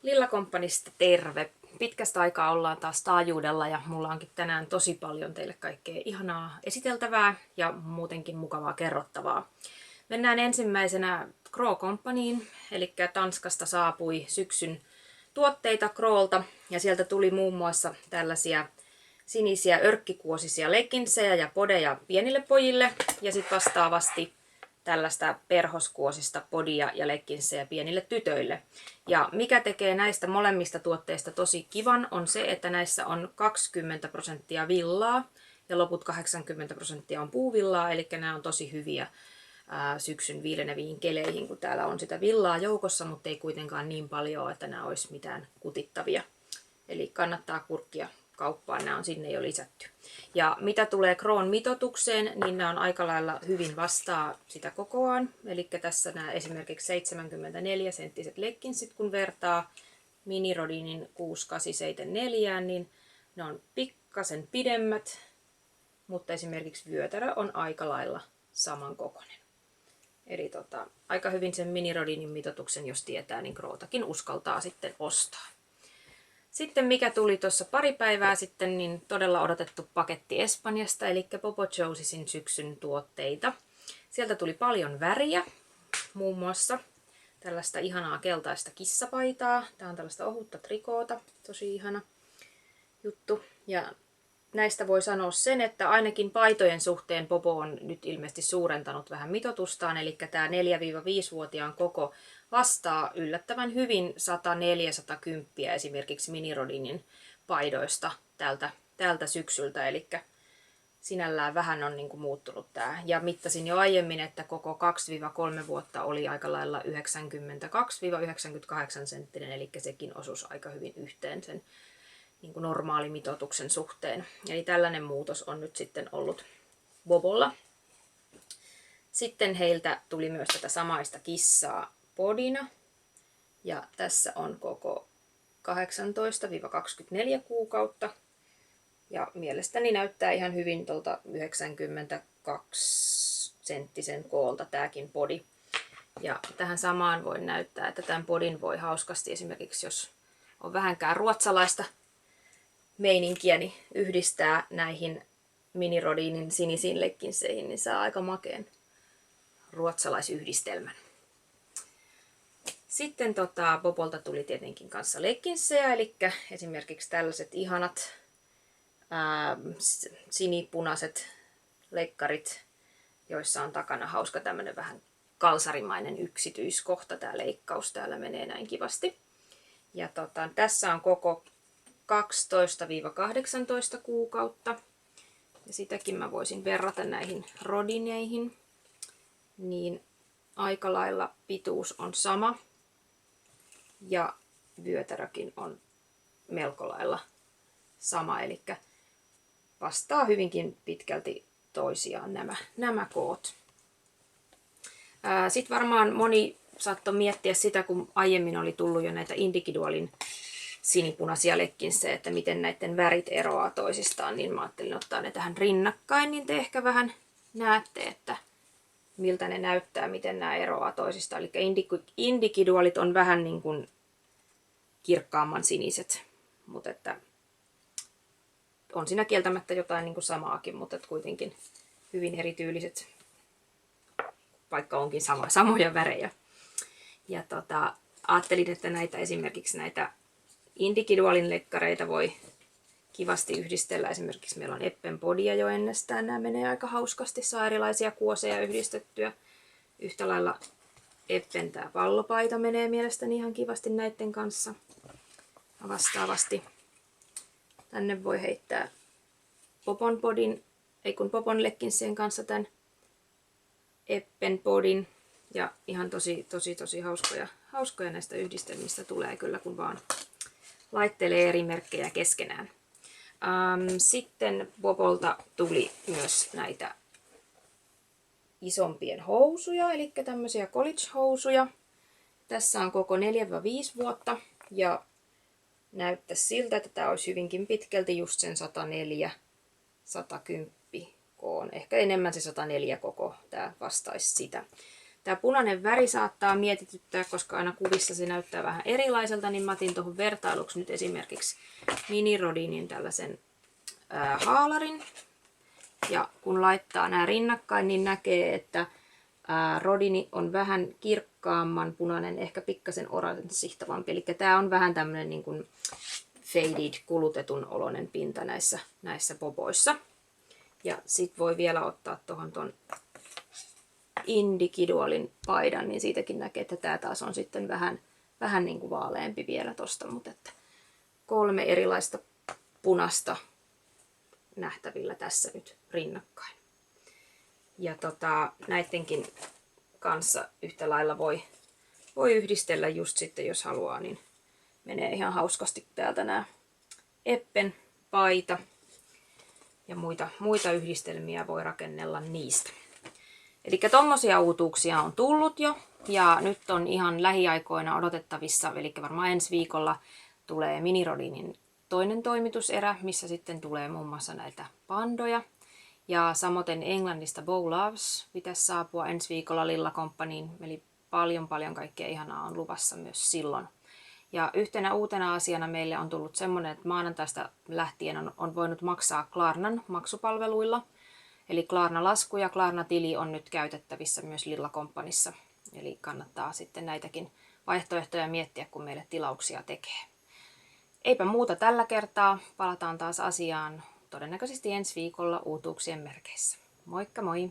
Lilla Companysta terve! Pitkästä aikaa ollaan taas taajuudella ja mulla onkin tänään tosi paljon teille kaikkea ihanaa esiteltävää ja muutenkin mukavaa kerrottavaa. Mennään ensimmäisenä Crow Companyin, eli Tanskasta saapui syksyn tuotteita Crowlta ja sieltä tuli muun muassa tällaisia sinisiä örkkikuosisia legginsejä ja podeja pienille pojille ja sitten vastaavasti tällaista perhoskuosista podia ja legginsejä pienille tytöille. Ja mikä tekee näistä molemmista tuotteista tosi kivan on se, että näissä on 20% villaa ja loput 80% on puuvillaa, eli nämä on tosi hyviä syksyn viileneviin keleihin, kun täällä on sitä villaa joukossa, mutta ei kuitenkaan niin paljon, että nämä olisi mitään kutittavia. Eli kannattaa kurkkia kauppaan, nämä on sinne jo lisätty. Ja mitä tulee Crown mitoitukseen, niin nämä on aika lailla hyvin vastaa sitä kokoaan. Eli tässä nämä esimerkiksi 74 senttiset legginsit, kun vertaa Minirodinin 6874, niin ne on pikkasen pidemmät, mutta esimerkiksi vyötärö on aika lailla samankokoinen. Eli aika hyvin sen Minirodinin mitoituksen, jos tietää, niin Crowtakin uskaltaa sitten ostaa. Sitten mikä tuli tuossa pari päivää sitten, niin todella odotettu paketti Espanjasta, eli Popo Josesin syksyn tuotteita. Sieltä tuli paljon väriä, muun muassa tällaista ihanaa keltaista kissapaitaa. Tämä on tällaista ohutta trikoota, tosi ihana juttu. Ja näistä voi sanoa sen, että ainakin paitojen suhteen Popo on nyt ilmeisesti suurentanut vähän mitoitustaan, eli tämä 4-5-vuotiaan koko vastaa yllättävän hyvin 104-110 esimerkiksi Minirodinin paidoista tältä syksyltä, eli sinällään vähän on niin kuin muuttunut tämä. Ja mittasin jo aiemmin, että koko 2-3 vuotta oli aika lailla 92-98 senttinen, eli sekin osuisi aika hyvin yhteen sen niin kuin normaalimitoituksen suhteen. Eli tällainen muutos on nyt sitten ollut Bobolla. Sitten heiltä tuli myös tätä samaista kissaa podina. Ja tässä on koko 18-24 kuukautta. Ja mielestäni näyttää ihan hyvin tuolta 92 senttisen koolta tämäkin podi. Ja tähän samaan voi näyttää, että tämän podin voi hauskasti esimerkiksi, jos on vähänkään ruotsalaista meininkiä, niin yhdistää näihin Minirodinin sinisiin legginseihin, niin saa aika makeen ruotsalaisyhdistelmän. Sitten Popolta tuli tietenkin kanssa legginsejä, eli esimerkiksi tällaiset ihanat sinipunaiset lekkarit, joissa on takana hauska tämmöinen vähän kalsarimainen yksityiskohta. Tämä leikkaus täällä menee näin kivasti. Ja tässä on koko 12-18 kuukautta. Ja sitäkin mä voisin verrata näihin rodineihin. Niin aika lailla pituus on sama. Ja vyötärökin on melko lailla sama. Eli vastaa hyvinkin pitkälti toisiaan nämä koot. Sitten varmaan moni saattoi miettiä sitä, kun aiemmin oli tullut jo näitä Individualin sinipunaisia legginsejä, että miten näiden värit eroaa toisistaan, niin mä ajattelin ottaa ne tähän rinnakkain, niin te ehkä vähän näette, että miltä ne näyttää, miten nämä eroaa toisistaan. Eli Individualit on vähän niin kuin kirkkaamman siniset, mutta että on siinä kieltämättä jotain niin kuin samaakin, mutta että kuitenkin hyvin erityyliset, vaikka onkin samoja värejä. Ja ajattelin, että esimerkiksi näitä Individualin lekkareita voi kivasti yhdistellä. Esimerkiksi meillä on Eppen podia jo ennestään. Nämä menee aika hauskasti. Saa erilaisia kuoseja yhdistettyä. Yhtä lailla Eppen tämä pallopaita menee mielestäni ihan kivasti näiden kanssa. Vastaavasti tänne voi heittää Popon legginsien kanssa tämän Eppen podin. Ja ihan tosi hauskoja näistä yhdistelmistä tulee kyllä, kun vaan laittelee eri merkkejä keskenään. Sitten Popolta tuli myös näitä isompien housuja, eli tämmöisiä college-housuja. Tässä on koko 4-5 vuotta ja näyttäisi siltä, että tämä olisi hyvinkin pitkälti just sen 104-110 koon. Ehkä enemmän se 104 koko, tämä vastaisi sitä. Tämä punainen väri saattaa mietityttää, koska aina kuvissa se näyttää vähän erilaiselta, niin mä otin tuohon vertailuksi nyt esimerkiksi Mini Rodinin tällaisen haalarin. Ja kun laittaa nämä rinnakkain, niin näkee, että Rodini on vähän kirkkaamman punainen, ehkä pikkasen oranssihtavampi. Eli tämä on vähän tämmöinen niin kuin faded, kulutetun oloinen pinta näissä boboissa. Ja sit voi vielä ottaa tuohon ton Individualin paidan, niin siitäkin näkee, että tämä taas on sitten vähän niin kuin vaaleampi vielä tosta, mutta että 3 erilaista punasta nähtävillä tässä nyt rinnakkain. Ja näidenkin kanssa yhtä lailla voi yhdistellä just sitten, jos haluaa, niin menee ihan hauskasti täältä nämä Eppen paita ja muita yhdistelmiä voi rakennella niistä. Eli tommosia uutuuksia on tullut jo ja nyt on ihan lähiaikoina odotettavissa, eli varmaan ensi viikolla tulee Mini Rodinin toinen toimituserä, missä sitten tulee muun muassa näitä pandoja. Ja samoin Englannista Bow Loves pitäisi saapua ensi viikolla Lilla Companyin, eli paljon kaikkea ihanaa on luvassa myös silloin. Ja yhtenä uutena asiana meille on tullut semmoinen, että maanantaista lähtien on voinut maksaa Klarnan maksupalveluilla. Eli Klarna-lasku ja Klarna-tili on nyt käytettävissä myös Lilla Companyssa. Eli kannattaa sitten näitäkin vaihtoehtoja miettiä, kun meille tilauksia tekee. Eipä muuta tällä kertaa. Palataan taas asiaan todennäköisesti ensi viikolla uutuuksien merkeissä. Moikka moi!